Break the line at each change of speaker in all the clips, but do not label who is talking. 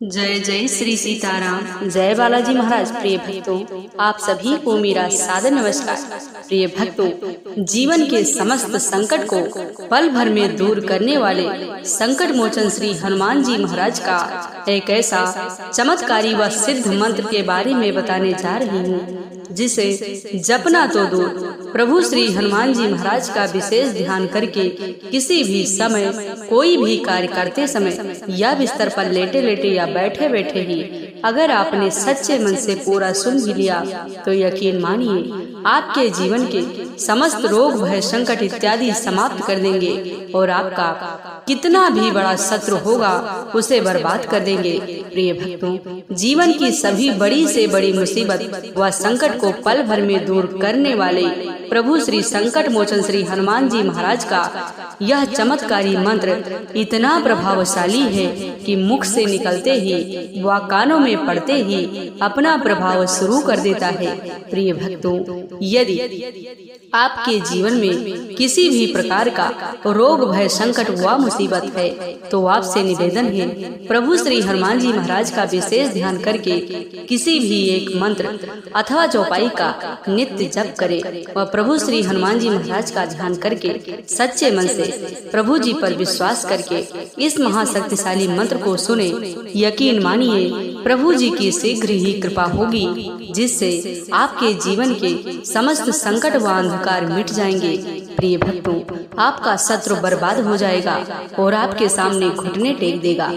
जय जय श्री सीताराम। जय बालाजी महाराज। प्रिय भक्तों, आप सभी को मेरा सादर नमस्कार। प्रिय भक्तों, जीवन के समस्त संकट को पल भर में दूर करने वाले संकट मोचन श्री हनुमान जी महाराज का एक ऐसा चमत्कारी व सिद्ध मंत्र के बारे में बताने जा रही हूँ, जिसे जपना तो दूर, प्रभु श्री हनुमान जी महाराज का विशेष ध्यान करके किसी भी समय कोई भी कार्य करते समय या बिस्तर पर लेटे लेटे या बैठे बैठे ही अगर आपने सच्चे मन से पूरा सुन भी लिया तो यकीन मानिए आपके जीवन के समस्त रोग भय संकट इत्यादि समाप्त कर देंगे और आपका कितना भी बड़ा शत्रु होगा उसे बर्बाद कर देंगे। प्रिय भक्तों, जीवन की सभी बड़ी से बड़ी मुसीबत व संकट को पल भर में दूर करने वाले प्रभु श्री संकट मोचन श्री हनुमान जी महाराज का यह चमत्कारी मंत्र इतना प्रभावशाली है कि मुख से निकलते ही व कानों में पड़ते ही अपना प्रभाव शुरू कर देता है। प्रिय भक्तों, यदि आपके जीवन में किसी भी प्रकार का रोग भय संकट व मुसीबत है तो आपसे निवेदन है, प्रभु श्री हनुमान जी महाराज का विशेष ध्यान करके किसी भी एक मंत्र अथवा चौपाई का नित्य जप करे व प्रभु श्री हनुमान जी महाराज का ध्यान करके सच्चे मन से प्रभु जी पर विश्वास करके इस महाशक्तिशाली मंत्र को सुने। यकीन मानिए प्रभु जी की शीघ्र ही कृपा होगी, जिससे आपके जीवन के समस्त संकट व अंधकार मिट जाएंगे। प्रिय भक्तों, आपका शत्रु बर्बाद हो जाएगा और आपके सामने घुटने टेक देगा।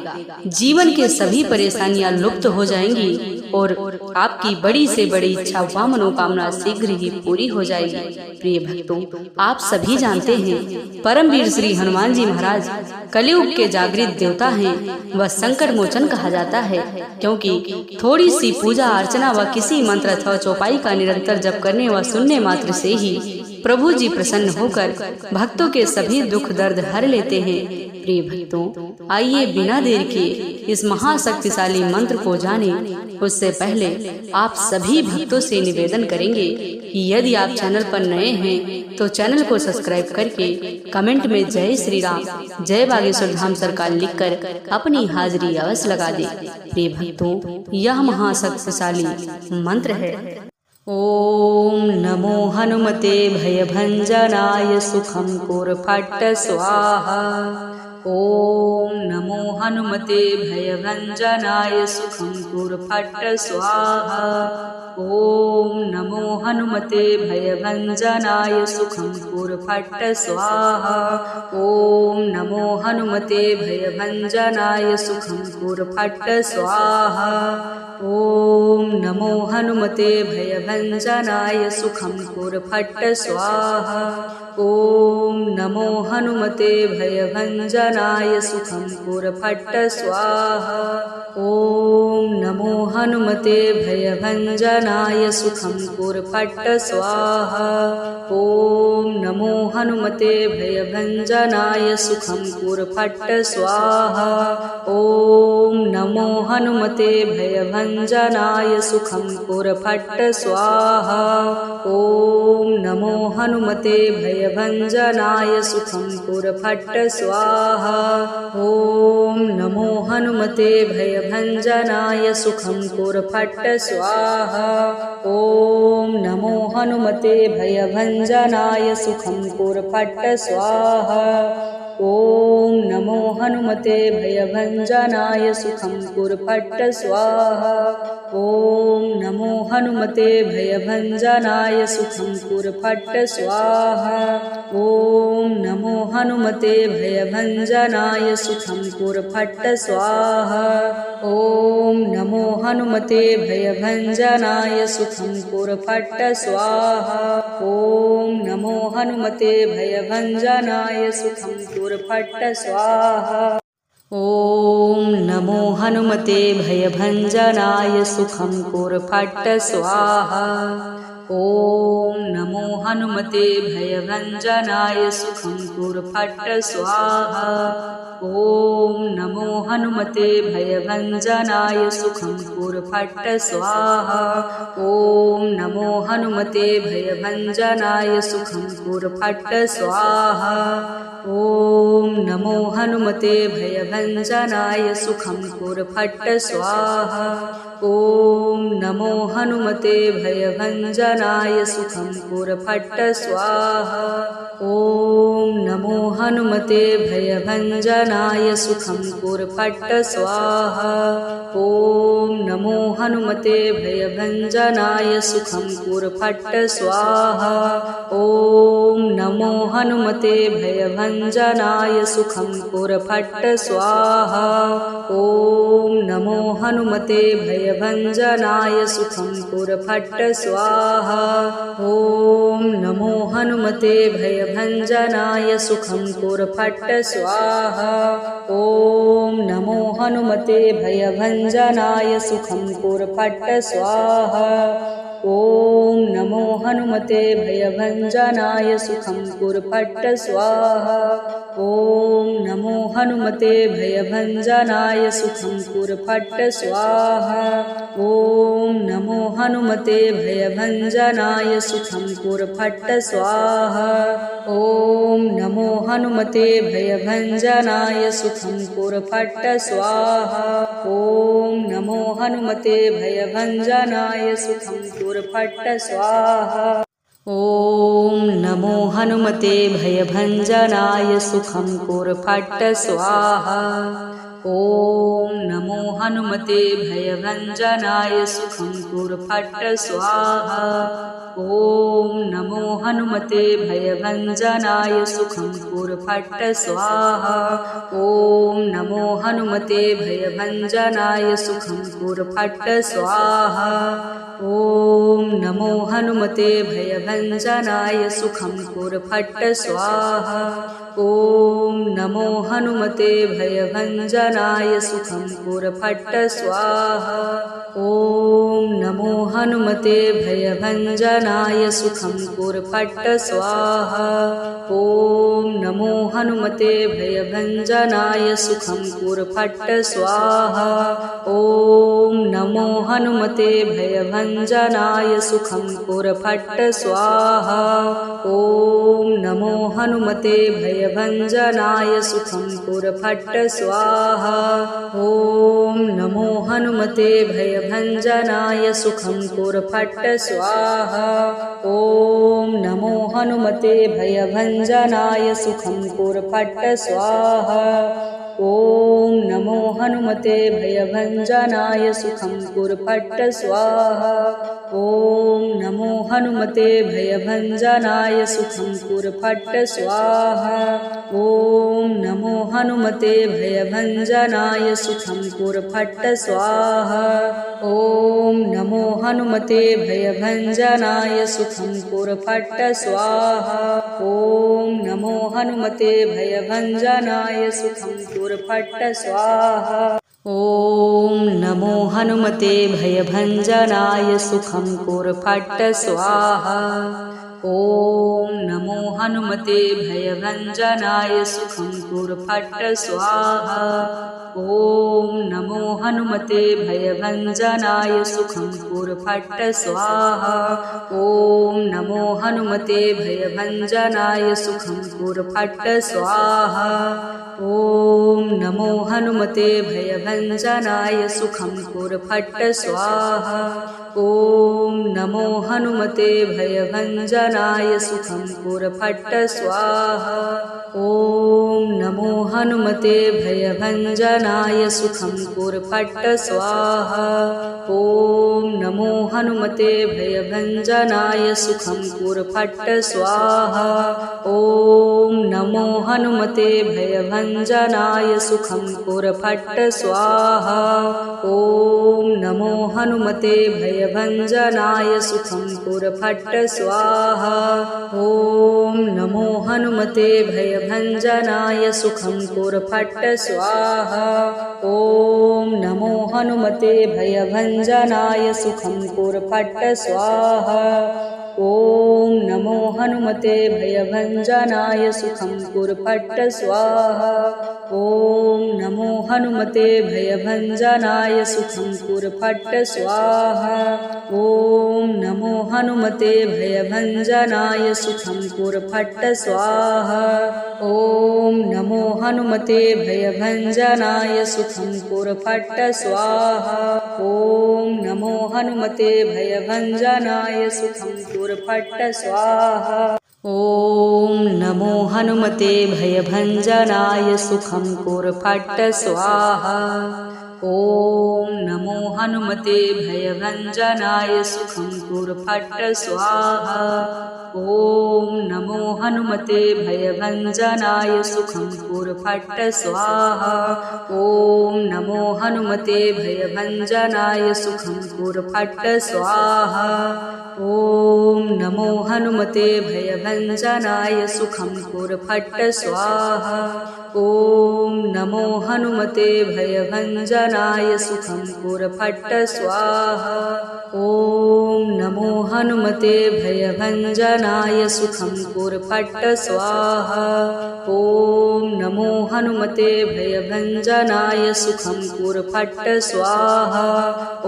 जीवन के सभी परेशानियां लुप्त हो जाएंगी और आपकी बड़ी से बड़ी इच्छा व मनोकामना शीघ्र ही पूरी हो जाएगी। प्रिय भक्तों, आप सभी जानते हैं परमवीर श्री हनुमान जी महाराज कलयुग के जागृत देवता हैं व संकट मोचन कहा जाता है, क्योंकि थोड़ी सी पूजा अर्चना व किसी मंत्र अथवा चौपाई का निरंतर जप करने व सुनने मात्र से ही प्रभु जी प्रसन्न होकर भक्तों के सभी दुख दर्द हर लेते हैं। प्रिय भक्तों, आइए बिना देर किए इस महाशक्तिशाली मंत्र को जाने। उससे पहले आप सभी भक्तों से निवेदन करेंगे कि यदि आप चैनल पर नए हैं तो चैनल को सब्सक्राइब करके कमेंट में जय श्री राम, जय बागेश्वर धाम सरकार लिखकर अपनी हाजिरी अवश्य लगा दे। प्रिय भक्तों, यह महाशक्तिशाली मंत्र है। ओम नमो हनुमते भयभंजनाय सुखम कुरफट्ट स्वाहा। ओम नमो हनुमते भयभंजनाय सुखम कुरफट्ट स्वाहा। ओम नमो हनुमते भयभंजनाय सुखम कुरफट्ट स्वाहा। ओम नमो हनुमते भयभंजनाय सुखम कुरफट्ट स्वाहा। ओम नमो हनुमते भयभंजनाय सुखम कुरफट्ट स्वाहा। ओम नमो हनुमते भयभंजनाय सुखम कुरफट्ट स्वाहा। ओम नमो हनुमते भयभंजनाय सुखम कुरफट्ट स्वाहा। ओम नमो हनुमते भयभंजनाय सुखम कुरफट्ट स्वाहा। ओम नमो हनुमते भयभंजनाय सुखम कुरफट्ट स्वाहा। ओम नमो हनुमते भयभंजनाय सुखम कुरफट्ट स्वाहा। ओम नमो हनुमते भयभंजनाय सुखम कुरफट्ट स्वाहा। ओम नमो हनुमते भयभंजनाय सुखम कुरफट्ट स्वाहा। ओम नमो हनुमते भयभंजनाय सुखम कुरफट्ट स्वाहा। ओम नमो हनुमते भयभंजनाय सुखम कुरफट्ट स्वाहा। ओम नमो हनुमते भयभंजनाय सुखम कुरफट्ट स्वाहा। ओम नमो हनुमते भयभंजनाय सुखम कुरफट्ट स्वाहा। ओम नमो हनुमते भयभंजनाय सुखम कुरफट्ट स्वाहा। ओम नमो हनुमते भयभंजनाय सुखम कुरफट्ट स्वाहा। ओम नमो हनुमते भयभंजनाय सुखम कुरफट्ट स्वाहा। ओम नमो हनुमते भयभंजनाय सुखम कुरफट्ट स्वाहा। ओम नमो हनुमते भयभंजनाय सुखम कुरफट्ट स्वाहा। ॐ नमो हनुमते भयभञ्जनाय सुखं कुर्फट् स्वाहा। ॐ नमो हनुमते भयभञ्जनाय सुखं कुर्फट् स्वाहा। ॐ नमो हनुमते भयभञ्जनाय सुखं कुर्फट् स्वाहा। ॐ नमो हनुमते भयभञ्जनाय सुखं कुर्फट् स्वाहा। ॐ नमो हनुमते भयभञ्जनाय सुखं कुर्फट् स्वाहा। ॐ नमो हनुमते भयभञ्जनाय सुखं कुर्फट् स्वाहा। ॐ नमो हनुमते भयभञ्जनाय सुखं कुर्फट् स्वाहा। ॐ नमो हनुमते भयभञ्जनाय सुखं कुर्फट् स्वाहा। ॐ नमो हनुमते भयभञ्जनाय सुखं कुर्फट् स्वाहा। ॐ नमो हनुमते भयभञ्जनाय सुखं कुर्फट् स्वाहा। ॐ नमो हनुमते भयभञ्जनाय सुखं कुर्फट् स्वाहा। ॐ नमो हनुमते भयभञ्जनाय सुखं कुर्फट् स्वाहा। ॐ नमो हनुमते भयभञ्जनाय सुखं कुर्फट् स्वाहा। ॐ नमो हनुमते भयभञ्जनाय सुखं कुर्फट् स्वाहा। ॐ नमो हनुमते भयभञ्जनाय सुखं कुर्फट् स्वाहा। ॐ नमो हनुमते भयभञ्जनाय सुखं कुर्फट् स्वाहा। ॐ नमो हनुमते भयभञ्जनाय सुखं कुर्फट् स्वाहा। ॐ नमो हनुमते भयभञ्जनाय सुखं कुर्फट् स्वाहा। ॐ नमो हनुमते भयभञ्जनाय सुखं कुर्फट् स्वाहा। ॐ नमो हनुमते भयभञ्जनाय सुखं कुर्फट् स्वाहा। ॐ नमो हनुमते भयभञ्जनाय सुखं कुर्फट् स्वाहा। ॐ नमो हनुमते भयभञ्जनाय सुखं कुर्फट् स्वाहा। ॐ नमो हनुमते भयभञ्जनाय सुखं कुर्फट् स्वाहा। ॐ नमो हनुमते भयभञ्जनाय सुखं कुर्फट् स्वाहा। ॐ नमो हनुमते भयभञ्जनाय सुखं कुर्फट् स्वाहा। ॐ नमो हनुमते भयभञ्जनाय सुखं कुर्फट् स्वाहा। ॐ नमो हनुमते भयभञ्जनाय सुखं कुर्फट् स्वाहा। ॐ नमो हनुमते भयभञ्जनाय सुखं कुर्फट् स्वाहा। ॐ नमो हनुमते भयभञ्जनाय सुखं कुर्फट् स्वाहा। ॐ नमो हनुमते भयभञ्जनाय सुखं कुर्फट् स्वाहा। ॐ नमो हनुमते भयभञ्जनाय सुखं कुर्फट् स्वाहा। ॐ नमो हनुमते भयभञ्जनाय सुखं कुर्फट् स्वाहा। ॐ नमो हनुमते भयभञ्जनाय सुखं कुर्फट् स्वाहा। ॐ नमो हनुमते भयभञ्जनाय सुखं कुर्फट् स्वाहा। ॐ नमो हनुमते भयभञ्जनाय सुखं कुर्फट् स्वाहा। ॐ नमो हनुमते भयभञ्जनाय सुखं कुर्फट् स्वाहा। ॐ नमो हनुमते भयभञ्जनाय सुखं कुर्फट् स्वाहा। ॐ नमो हनुमते भयभञ्जनाय सुखं कुर्फट् स्वाहा। ॐ नमो हनुमते भयभञ्जनाय सुखं कुर्फट् स्वाहा। ॐ नमो हनुमते भयभञ्जनाय सुखं कुर्फट् स्वाहा। ॐ नमो हनुमते भयभञ्जनाय सुखं कुर्फट् स्वाहा। ॐ नमो हनुमते भयभञ्जनाय सुखं कुर्फट् स्वाहा। ॐ नमो हनुमते भयभञ्जनाय सुखं कुरु फट् स्वाहा। ॐ नमो हनुमते भयभञ्जनाय सुखं कुरु फट् स्वाहा। ॐ नमो हनुमते भयभञ्जनाय सुखं कुरु फट् स्वाहा। ॐ नमो हनुमते भयभञ्जनाय सुखं कुरु फट् स्वाहा। ॐ नमो हनुमते भयभञ्जनाय सुखं कुरु फट् स्वाहा। ॐ नमो हनुमते भयभञ्जनाय सुखं कुरु फट् स्वाहा। ॐ नमो हनुमते भयभञ्जनाय सुखं कुरु फट् स्वाहा। ॐ नमो हनुमते भयभञ्जनाय सुखं कुरु फट् स्वाहा। ॐ नमो हनुमते भयभञ्जनाय सुखं कुरु फट् स्वाहा। ॐ नमो हनुमते भयभञ्जनाय सुखं कुरु फट् स्वाहा। ॐ नमो हनुमते भयभञ्जनाय सुखं कुरु फट् स्वाहा। ॐ नमो हनुमते भयभञ्जनाय सुखं कुरु फट् स्वाहा। ॐ नमो हनुमते भयभञ्जनाय सुखं कुरु फट् स्वाहा। ॐ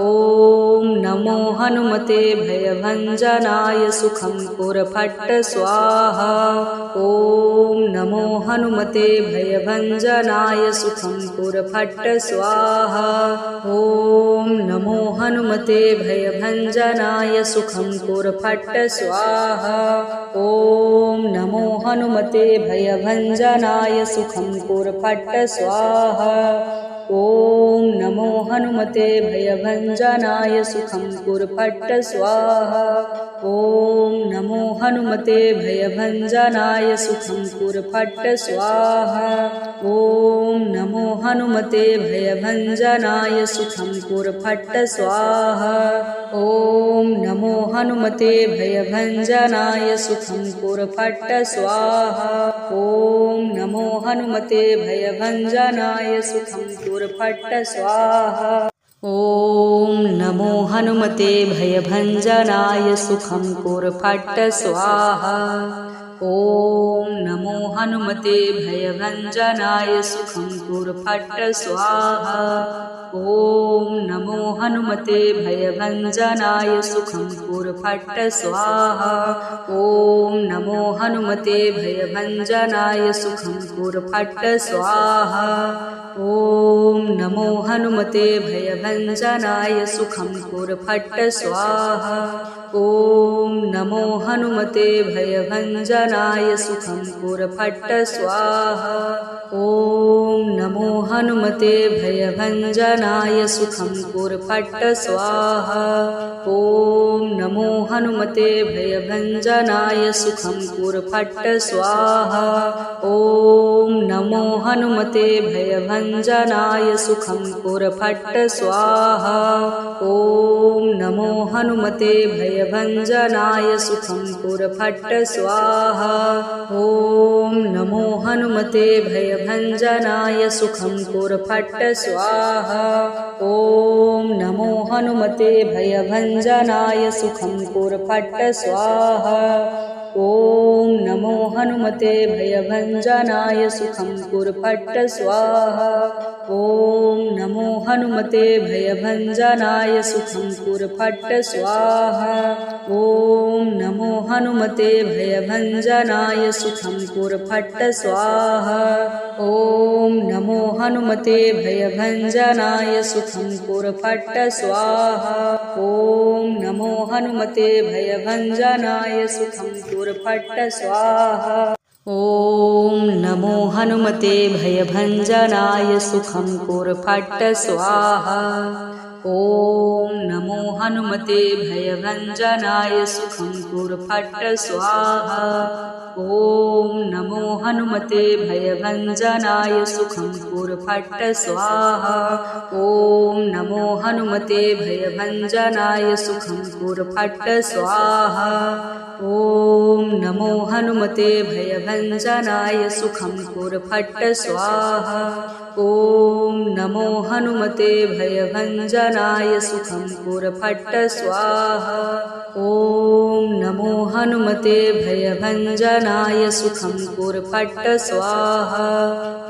नमो हनुमते भयभञ्जनाय सुखं कुरु फट् स्वाहा। ॐ नमो हनुमते भयभञ्जनाय सुखं कुरु फट् स्वाहा। ॐ नमो हनुमते भयभञ्जनाय सुखं कुरु फट् स्वाहा। ॐ नमो हनुमते भयभञ्जनाय सुखं कुरु फट् स्वाहा। ॐ नमो हनुमते भयभञ्जनाय सुखं कुरु फट् स्वाहा। ॐ नमो हनुमते भयभञ्जनाय सुखं कुरु फट् स्वाहा। ॐ नमो हनुमते भयभञ्जनाय सुखं कुरु फट् स्वाहा। ॐ नमो हनुमते भयभञ्जनाय सुखं कुरु फट् स्वाहा। ॐ नमो हनुमते भयभञ्जनाय सुखं कुरु फट् स्वाहा। ॐ नमो हनुमते भयभञ्जनाय सुखं कुरु फट् स्वाहा। ॐ नमो हनुमते भयभञ्जनाय सुखं कुरु फट् स्वाहा। ॐ नमो हनुमते भयभञ्जनाय सुखं कुरु फट् स्वाहा। ॐ नमो हनुमते भयभञ्जनाय सुखं कुरु फट् स्वाहा। ॐ नमो हनुमते भयभञ्जनाय सुखं कुरु फट् स्वाहा। ॐ नमो हनुमते भयभञ्जनाय सुखं कुरु फट् स्वाहा। ॐ नमो हनुमते भयभञ्जनाय सुखं कुरु फट् स्वाहा। ॐ नमो हनुमते भयभञ्जनाय सुखं कुरु फट् स्वाहा। ॐ नमो हनुमते भयभञ्जनाय सुखं कुरु फट् स्वाहा। ॐ नमो हनुमते भयभञ्जनाय सुखं कुरु फट् स्वाहा। ॐ नमो हनुमते भयभञ्जनाय सुखं कुरु फट् स्वाहा। ॐ नमो हनुमते भयभञ्जनाय सुखं कुरु फट् स्वाहा। ॐ नमो हनुमते भयभञ्जनाय सुखं कुरु फट् स्वाहा। ॐ नमो हनुमते भयभञ्जनाय सुखं कुरु फट् स्वाहा। ॐ नमो हनुमते भयभञ्जनाय सुखं कुरु फट् स्वाहा। ॐ नमो हनुमते भयभञ्जनाय सुखं कुरु फट् स्वाहा। ॐ नमो हनुमते भयभञ्जनाय सुखं कुरु फट् स्वाहा। ॐ नमो हनुमते भयभञ्जनाय सुखं कुरु फट् स्वाहा। ॐ नमो हनुमते भयभञ्जनाय सुखं कुरु फट् स्वाहा। ॐ नमो हनुमते भयभञ्जनाय सुखं कुरु फट् स्वाहा। ॐ नमो हनुमते भयभञ्जनाय सुखं कुरु फट् स्वाहा। ॐ नमो हनुमते भयभञ्जनाय सुखं कुरु फट् स्वाहा। ॐ नमो हनुमते भयभञ्जनाय सुखं पुरफट्ट स्वाहा। ॐ नमो हनुमते भयभञ्जनाय सुखं पुरफट्ट स्वाहा।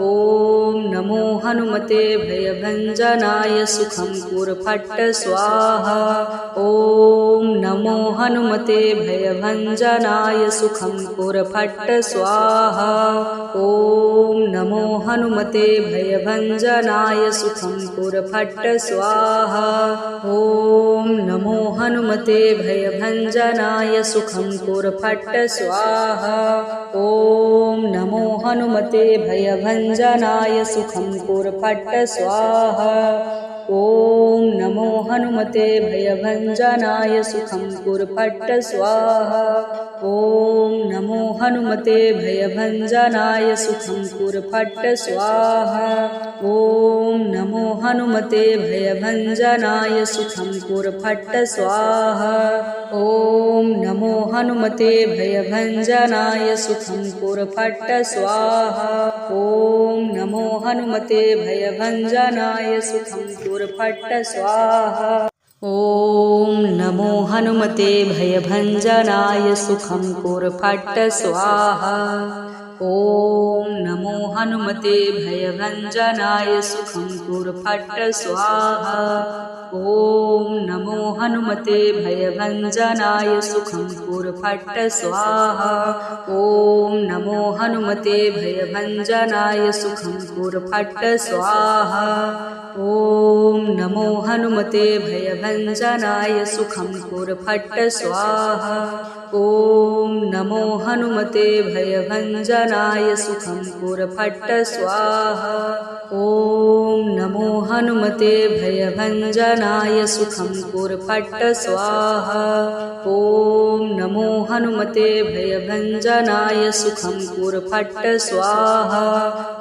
ॐ नमो हनुमते भयभञ्जनाय सुखं पुरफट्ट स्वाहा। ॐ नमो हनुमते भयभञ्जनाय सुखं पुरफट्ट स्वाहा। ॐ नमो हनुमते भयभञ्जनाय सुखं पुरफट्ट स्वाहा। ॐ नमो हनुमते भयभञ्जनाय सुखं पुरफट्ट स्वाहा। ॐ नमो हनुमते भयभञ्जनाय सुखं पुरफट्ट स्वाहा। ॐ नमो हनुमते भयभञ्जनाय सुखं पुरफट्ट स्वाहा। ॐ नमो हनुमते भयभञ्जनाय सुखं पुरफट्ट स्वाहा। ॐ नमो हनुमते भयभञ्जनाय सुखं पुरफट्ट स्वाहा। ॐ नमो हनुमते भयभञ्जनाय सुखं पुरफट्ट स्वाहा। ॐ नमो हनुमते भयभञ्जनाय सुखं पुरफट्ट स्वाहा। ॐ नमो हनुमते भयभञ्जनाय सुखं पुरफट्ट स्वाहा। ॐ नमो हनुमते भयभञ्जनाय सुखं पुरफट्ट स्वाहा। ॐ नमो हनुमते भयभञ्जनाय सुखं पुरफट्ट स्वाहा। ॐ नमो हनुमते भयभञ्जनाय सुखं पुरफट्ट स्वाहा। ॐ नमो हनुमते भयभञ्जनाय सुखं पुरफट्ट स्वाहा। ॐ नमो हनुमते भयभञ्जनाय सुखं पुरफट्ट स्वाहा। ॐ नमो हनुमते भयभञ्जनाय सुखं पुरफट्ट स्वाहा। ॐ नमो हनुमते भयभञ्जनाय सुखं पुरफट्ट स्वाहा।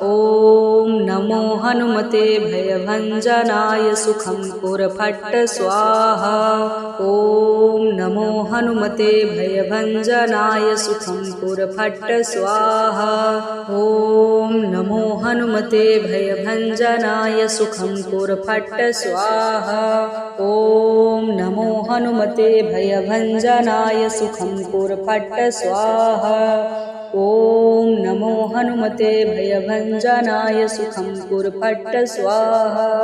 ॐ नमो हनुमते भयभञ्जनाय सुखं पुरफट्ट स्वाहा। ॐ नमो हनुमते भयभञ्जनाय सुखं पुरफट्ट स्वाहा। ॐ नमो हनुमते भयभञ्जनाय सुखं पुरफट्ट स्वाहा। ॐ नमो हनुमते भयभञ्जनाय सुखं पुरफट्ट स्वाहा। ॐ नमो हनुमते भयभञ्जनाय सुखं पुरफट्ट स्वाहा।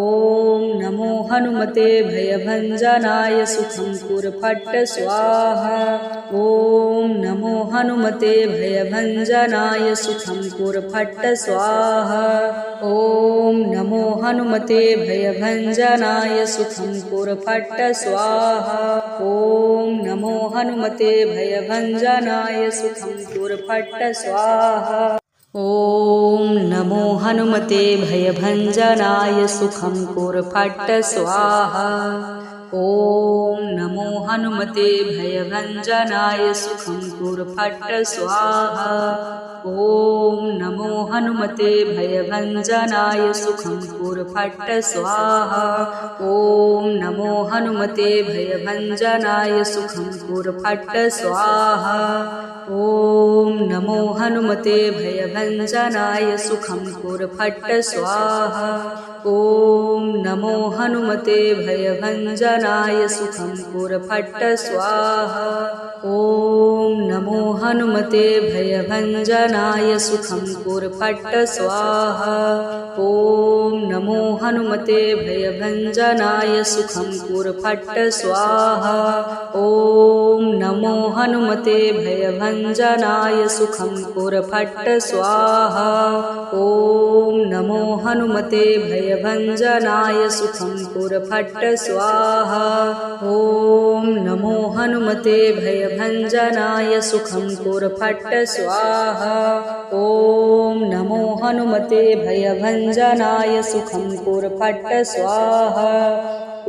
ॐ नमो हनुमते भयभञ्जनाय सुखं पुरफट्ट स्वाहा। ॐ नमो हनुमते भयभञ्जनाय सुखं पुरफट्ट स्वाहा। ॐ नमो हनुमते भयभञ्जनाय सुखं पुरफट्ट स्वाहा। ॐ नमो हनुमते भयभञ्जनाय सुखं पुरफट्ट स्वाहा। ॐ नमो हनुमते भयभञ्जनाय सुखं पुरफट्ट स्वाहा। ॐ नमो हनुमते भयभञ्जनाय सुखं पुरफट्ट स्वाहा। ॐ नमो हनुमते भयभञ्जनाय सुखं पुरफट्ट स्वाहा। ॐ नमो हनुमते भयभञ्जनाय सुखं पुरफट्ट स्वाहा। ॐ नमो हनुमते भयभञ्जनाय सुखं पुरफट्ट स्वाहा। ॐ नमो हनुमते भयभञ्जनाय सुखं पुरफट्ट स्वाहा। ॐ नमो हनुमते भयभञ्जनाय सुखं पुरफट्ट स्वाहा। ॐ नमो हनुमते भयभञ्जनाय सुखं पुरफट्ट स्वाहा। ॐ नमो हनुमते भयभञ्जनाय सुखं पुरफट्ट स्वाहा। ॐ नमो हनुमते भयभञ्जनाय सुखं पुरफट्ट स्वाहा। ॐ नमो हनुमते भयभञ्जनाय सुखं पुरफट्ट स्वाहा। ॐ नमो हनुमते भयभञ्जनाय सुखं पुरफट्ट स्वाहा।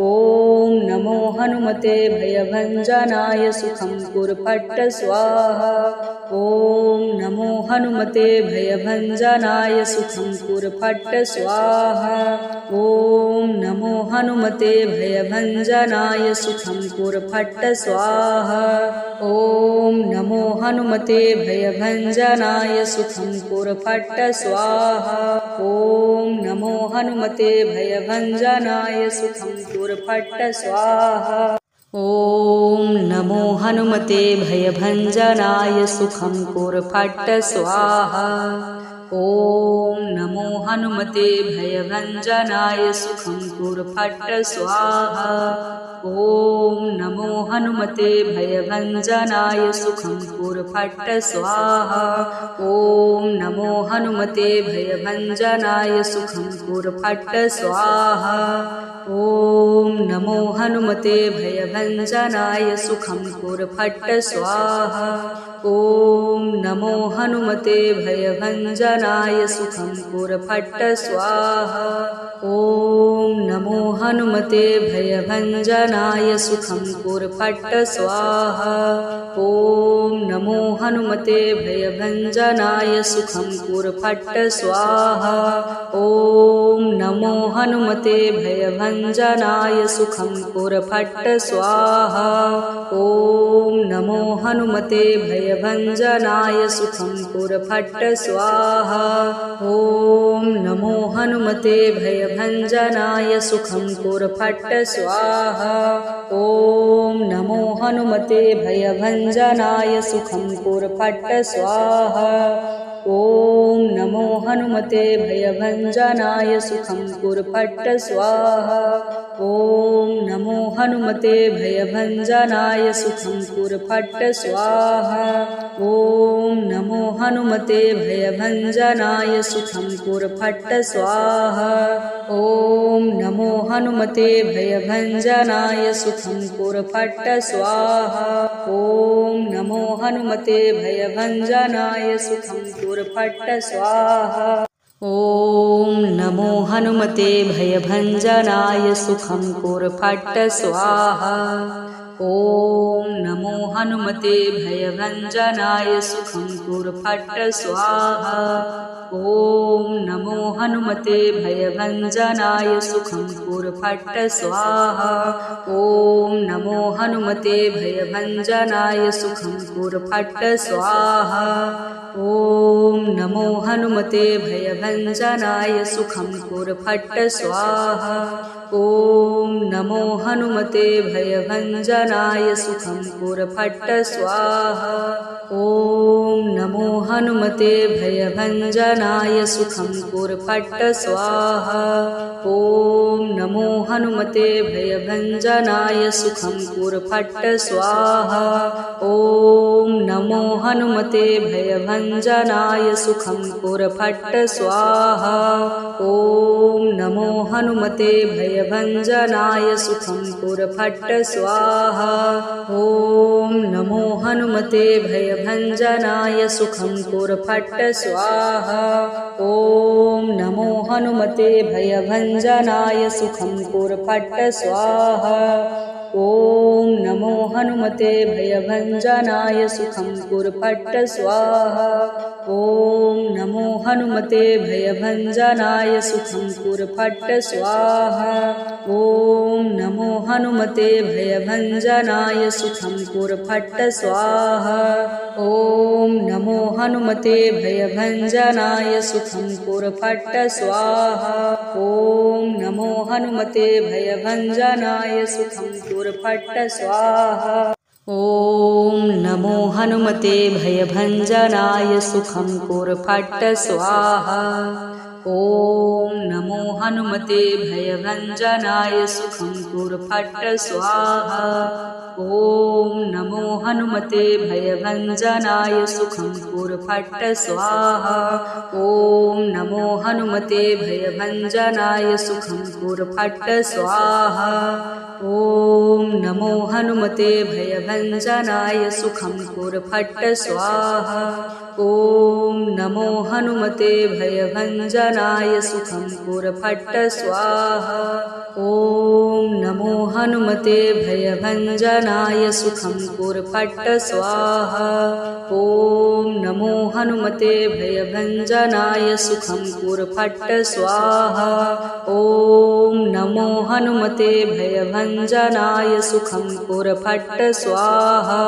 ॐ नमो हनुमते भयभञ्जनाय सुखं पुरफट्ट स्वाहा। ॐ नमो हनुमते भयभञ्जनाय सुखं पुरफट्ट स्वाहा। ॐ नमो हनुमते भयभञ्जनाय सुखं पुरफट्ट स्वाहा। ॐ नमो हनुमते भयभञ्जनाय सुखं पुरफट्ट स्वाहा। ॐ नमो हनुमते भयभञ्जनाय सुखं कुर्फट् स्वाहा। ॐ नमो हनुमते भयभञ्जनाय सुखं कुर्फट् स्वाहा। ॐ नमो हनुमते भयभञ्जनाय सुखं कुर्फट् स्वाहा। ॐ नमो हनुमते भयभञ्जनाय सुखं कुर्फट् स्वाहा। ॐ नमो हनुमते भयभञ्जनाय सुखं कुर्फट् स्वाहा। ॐ नमो हनुमते भयभञ्जनाय सुखं कुर्फट् स्वाहा। ॐ नमो हनुमते भयभञ्जनाय सुखं कुर्फट् स्वाहा। ॐ नमो हनुमते भयभञ्जनाय सुखं कुर्फट् स्वाहा। ॐ नमो हनुमते भयभञ्जनाय सुखं कुर्फट् स्वाहा। ॐ नमो हनुमते भयभञ्जनाय सुखं कुर्फट् स्वाहा। ॐ नमो हनुमते भयभञ्जनाय सुखं कुर्फट् स्वाहा। ॐ नमो हनुमते भयभञ्जनाय सुखं कुर्फट् स्वाहा। ॐ नमो हनुमते भयभञ्जनाय सुखं कुर्फट् स्वाहा। ॐ नमो हनुमते भयभञ्जनाय सुखं कुर्फट् स्वाहा। ॐ नमो हनुमते भयभञ्जनाय सुखं कुर्फट् स्वाहा। ॐ नमो हनुमते भयभञ्जनाय सुखं कुर्फट् स्वाहा। ॐ नमो हनुमते भयभञ्जनाय सुखं कुर्फट् स्वाहा। ॐ नमो हनुमते भयभञ्जनाय सुखं कुर्फट् स्वाहा। ॐ नमो हनुमते भयभञ्जनाय सुखं कुर्फट् स्वाहा। ॐ नमो हनुमते भयभञ्जनाय सुखं कुर्फट् स्वाहा। ॐ नमो हनुमते भयभञ्जनाय सुखं कुर्फट् स्वाहा। ॐ नमो हनुमते भयभञ्जनाय सुखं कुर्फट् स्वाहा। ॐ नमो हनुमते भयभञ्जनाय सुखं कुर्फट् स्वाहा। ॐ नमो हनुमते भयभञ्जनाय सुखं कुर्फट् स्वाहा। ॐ नमो हनुमते भयभञ्जनाय सुखं कुर्फट् स्वाहा। ॐ नमो हनुमते भयभञ्जनाय सुखं कुर्फट् स्वाहा। ॐ नमो हनुमते भयभञ्जनाय सुखं कुर्फट् स्वाहा। ॐ नमो हनुमते भयभञ्जनाय सुखं कुर्फट् स्वाहा। ॐ नमो हनुमते भयभञ्जनाय सुखं कुर्फट् स्वाहा। ॐ नमो हनुमते भयभञ्जनाय सुखं कुर्फट् स्वाहा। ॐ नमो हनुमते भयभञ्जनाय सुखं कुर्फट् स्वाहा। ॐ नमो हनुमते भयभञ्जनाय सुखं कुर्फट् स्वाहा। ॐ नमो हनुमते भयभञ्जनाय सुखं कुर्फट् स्वाहा। ॐ नमो हनुमते भयभञ्जनाय सुखं कुर्फट् स्वाहा। ॐ नमो हनुमते भयभञ्जनाय सुखं कुर्फट् स्वाहा। ॐ नमो हनुमते भयभञ्जनाय सुखं कुर्फट् स्वाहा। ॐ नमो हनुमते भयभञ्जनाय सुखं कुर्फट् स्वाहा। ॐ नमो हनुमते भयभञ्जनाय सुखं कुर्फट् स्वाहा। ॐ नमो हनुमते भयभञ्जनाय सुखं कुर्फट् स्वाहा। ॐ नमो हनुमते भयभञ्जनाय सुखं कुर्फट् स्वाहा। ॐ नमो हनुमते भयभञ्जनाय सुखं कुर्फट् स्वाहा। ॐ नमो हनुमते भयभञ्जनाय सुखं कुर्फट् स्वाहा। ॐ नमो हनुमते भयभञ्जनाय सुखं कुर्फट् स्वाहा। ॐ नमो हनुमते भयभञ्जनाय सुखं कुर्फट् स्वाहा।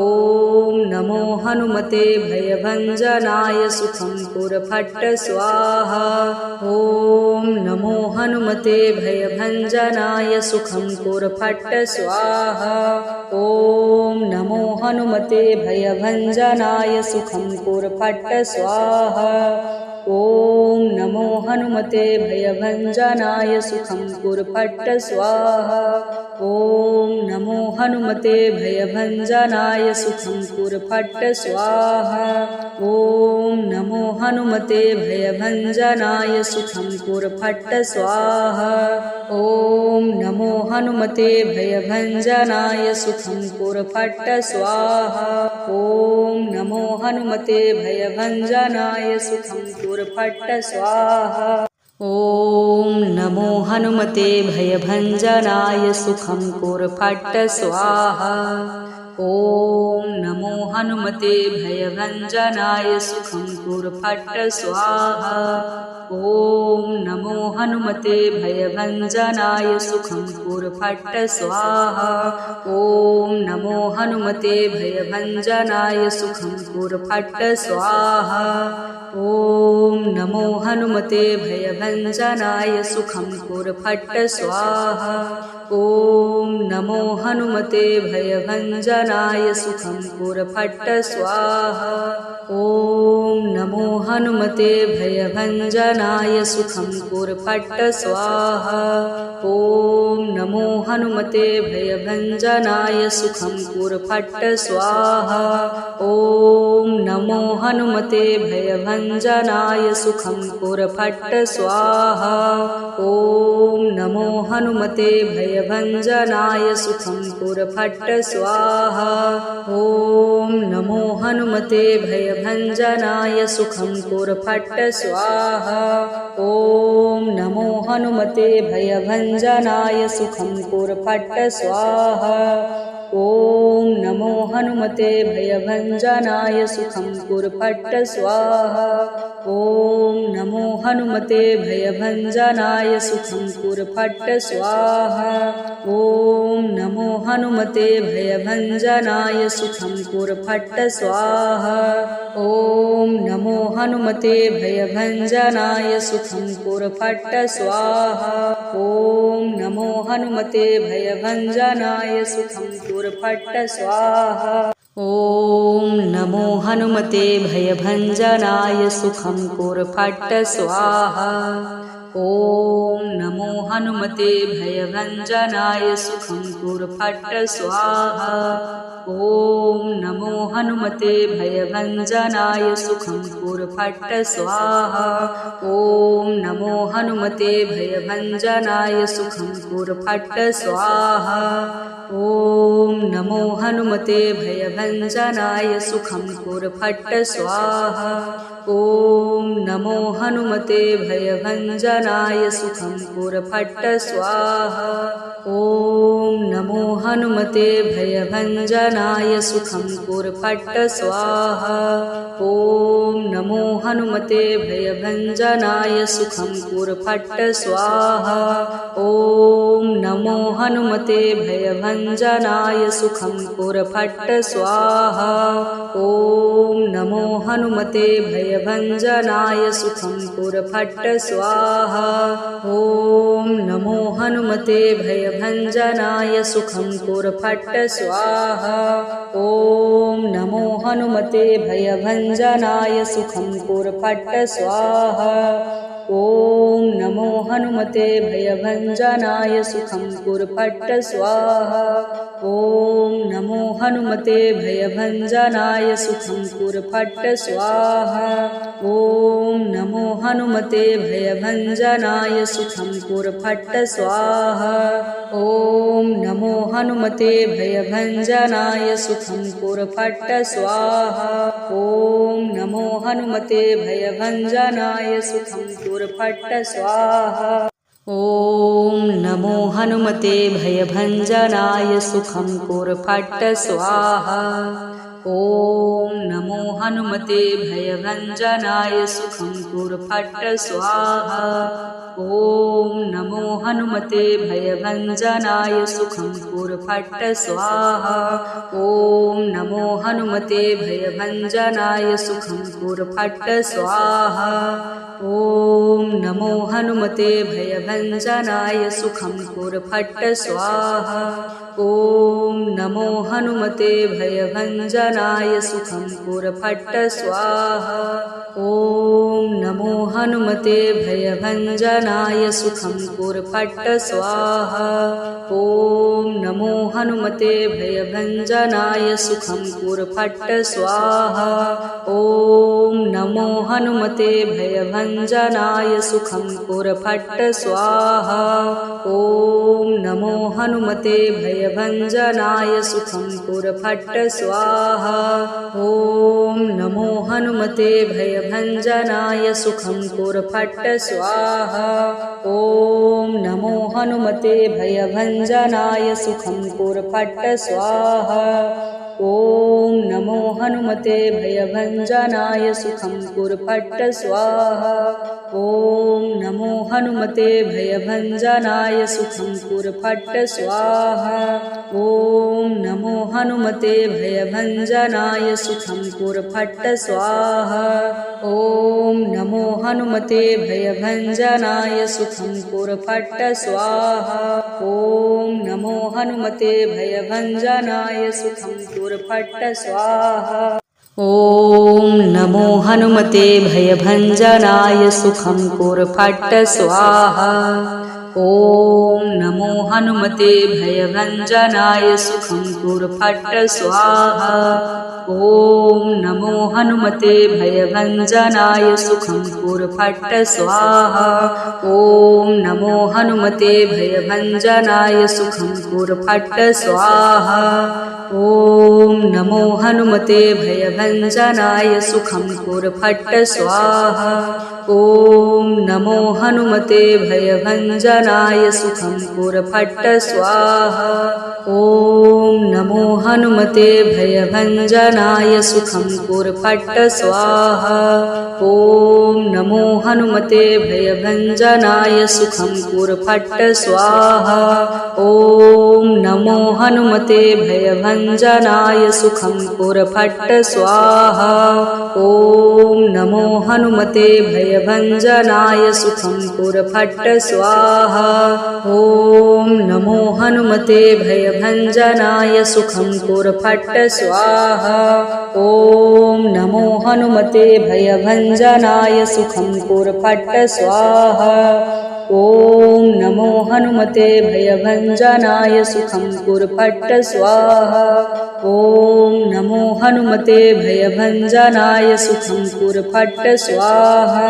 ॐ नमो हनुमते भयभञ्जनाय सुखं कुर्फट् स्वाहा। ॐ नमो हनुमते भयभञ्जनाय सुखं कुर्फट् स्वाहा। ॐ नमो हनुमते भयभञ्जनाय सुखं कुर्फट् स्वाहा। ॐ नमो हनुमते भयभञ्जनाय सुखं कुर्फट् स्वाहा। ॐ नमो हनुमते भयभञ्जनाय सुखं कुर्फट् स्वाहा। ॐ नमो हनुमते भयभञ्जनाय सुखं कुर्फट् स्वाहा। ॐ नमो हनुमते भयभञ्जनाय सुखं कुर्फट् स्वाहा। ॐ नमो हनुमते भयभञ्जनाय सुखं कुर्फट् स्वाहा। ॐ नमो हनुमते भयभञ्जनाय सुखं कुर्फट् स्वाहा। ॐ नमो हनुमते भयभञ्जनाय सुखं कुर्फट् स्वाहा। ॐ नमो हनुमते भयभञ्जनाय सुखं कुर्फट् स्वाहा। ॐ नमो हनुमते भयभञ्जनाय सुखं कुर्फट् स्वाहा। ॐ नमो हनुमते भयभञ्जनाय सुखं कुर्फट् स्वाहा। ॐ नमो हनुमते भयभञ्जनाय सुखं कुर्फट् स्वाहा। ॐ नमो हनुमते भयभञ्जनाय सुखं कुर्फट् स्वाहा। ॐ नमो हनुमते भयभञ्जनाय सुखं कुर्फट् स्वाहा। ॐ नमो हनुमते भयभञ्जनाय सुखं कुर्फट् स्वाहा। ॐ नमो हनुमते भयभञ्जनाय सुखं कुर्फट् स्वाहा। ॐ नमो हनुमते भयभञ्जनाय सुखं कुर्फट् स्वाहा। ॐ नमो हनुमते भयभञ्जनाय सुखं कुर्फट् स्वाहा। ॐ नमो हनुमते भयभञ्जनाय सुखं कुर्फट् स्वाहा। ॐ नमो हनुमते भयभञ्जनाय सुखं कुर्फट् स्वाहा। ॐ नमो हनुमते भयभञ्जनाय सुखं कुर्फट् स्वाहा। ॐ नमो हनुमते भयभञ्जनाय सुखं कुर्फट् स्वाहा। ॐ नमो हनुमते भयभञ्जनाय सुखं कुर्फट् स्वाहा। ॐ नमो हनुमते भयभञ्जनाय सुखं कुर्फट् स्वाहा। ॐ नमो हनुमते भयभञ्जनाय सुखं कुर्फट् स्वाहा। ॐ नमो हनुमते भयभञ्जनाय सुखं कुर्फट् स्वाहा। ॐ नमो हनुमते भयभञ्जनाय सुखं कुर्फट् स्वाहा। ॐ नमो हनुमते भयभञ्जनाय सुखं कुर्फट् स्वाहा। ॐ नमो हनुमते भयभञ्जनाय सुखं कुर्फट् स्वाहा। ॐ नमो हनुमते भयभञ्जनाय सुखं कुर्फट् स्वाहा। ॐ नमो हनुमते भयभञ्जनाय सुखं कुर्फट् स्वाहा। ॐ नमो हनुमते भयभञ्जनाय सुखं कुर्फट् स्वाहा। ॐ नमो हनुमते भयभञ्जनाय सुखं कुर्फट् स्वाहा। ॐ नमो हनुमते भयभञ्जनाय सुखं कुर्फट् स्वाहा। ॐ नमो हनुमते भयभञ्जनाय सुखं कुर्फट् स्वाहा। ॐ नमो हनुमते भयभञ्जनाय सुखं कुर्फट् स्वाहा। ॐ नमो हनुमते भयभञ्जनाय सुखं कुर्फट् स्वाहा। ॐ नमो हनुमते भयभञ्जनाय सुखं कुर्फट् स्वाहा। ॐ नमो हनुमते भयभञ्जनाय सुखं कुर्फट् स्वाहा। ॐ नमो हनुमते भयभञ्जनाय सुखं कुर्फट् स्वाहा। ॐ नमो हनुमते भयभञ्जनाय सुखं कुर्फट् स्वाहा। ॐ नमो हनुमते भयभञ्जनाय सुखं कुर्फट् स्वाहा। ॐ नमो हनुमते भयभञ्जनाय सुखं कुर्फट् स्वाहा। ॐ नमो हनुमते भयभञ्जनाय सुखं कुर्फट् स्वाहा। ॐ नमो हनुमते भयभञ्जनाय सुखं कुर्फट् स्वाहा। ॐ नमो हनुमते भयभञ्जनाय सुखं कुर्फट् स्वाहा। ॐ नमो हनुमते भयभञ्जनाय सुखं कुर्फट् स्वाहा। ॐ नमो हनुमते भयभञ्जनाय सुखं कुर्फट् स्वाहा। ॐ नमो हनुमते भयभञ्जनाय सुखं कुर्फट् स्वाहा। ॐ नमो हनुमते भयभञ्जनाय सुखं कुर्फट् स्वाहा। ॐ नमो हनुमते भयभञ्जनाय सुखं कुर्फट् स्वाहा। ॐ नमो हनुमते भयभञ्जनाय सुखं कुर्फट् स्वाहा। ॐ नमो हनुमते भयभञ्जनाय सुखं कुर्फट् स्वाहा। ॐ नमो हनुमते भयभञ्जनाय सुखं कुर्फट् स्वाहा। ॐ नमो हनुमते भयभञ्जनाय सुखं कुर्फट् स्वाहा। ॐ नमो हनुमते भयभञ्जनाय सुखं कुर्फट् स्वाहा। ॐ नमो हनुमते भयभञ्जनाय सुखं कुर्फट् स्वाहा। ॐ नमो हनुमते भयभञ्जनाय सुखं कुर्फट् स्वाहा। ॐ नमो हनुमते भयभञ्जनाय सुखं कुर्फट् स्वाहा। ॐ नमो हनुमते भयभञ्जनाय सुखं कुर्फट् स्वाहा। ॐ नमो हनुमते भयभञ्जनाय सुखं कुर्फट् स्वाहा। ॐ नमो हनुमते भयभञ्जनाय सुखं कुर्फट् स्वाहा। ॐ नमो हनुमते भयभञ्जनाय सुखं कुर्फट् स्वाहा। ॐ नमो हनुमते भयभञ्जनाय सुखं कुर्फट् स्वाहा। ॐ नमो हनुमते भयभञ्जनाय सुखं कुर्फट् स्वाहा। ॐ नमो हनुमते भयभञ्जनाय सुखं कुर्फट् स्वाहा। ॐ नमो हनुमते भयभञ्जनाय सुखं कुर्फट् स्वाहा। ॐ नमो हनुमते भयभञ्जनाय सुखं कुर्फट् स्वाहा। ॐ नमो हनुमते भयभञ्जनाय सुखं कुर्फट् स्वाहा। ॐ नमो हनुमते भयभञ्जनाय सुखं कुर्फट् स्वाहा। ॐ नमो हनुमते भयभञ्जनाय सुखं कुर्फट् स्वाहा।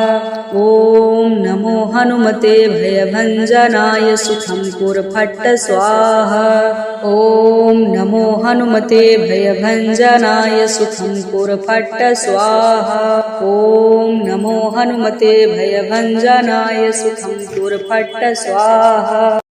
ॐ नमो हनुमते भयभञ्जनाय सुखं कुर्फट् स्वाहा। ॐ नमो हनुमते भयभञ्जनाय सुखं कुर्फट् स्वाहा। ॐ नमो हनुमते भयभञ्जनाय सुखं कुर्फट् स्वाहा।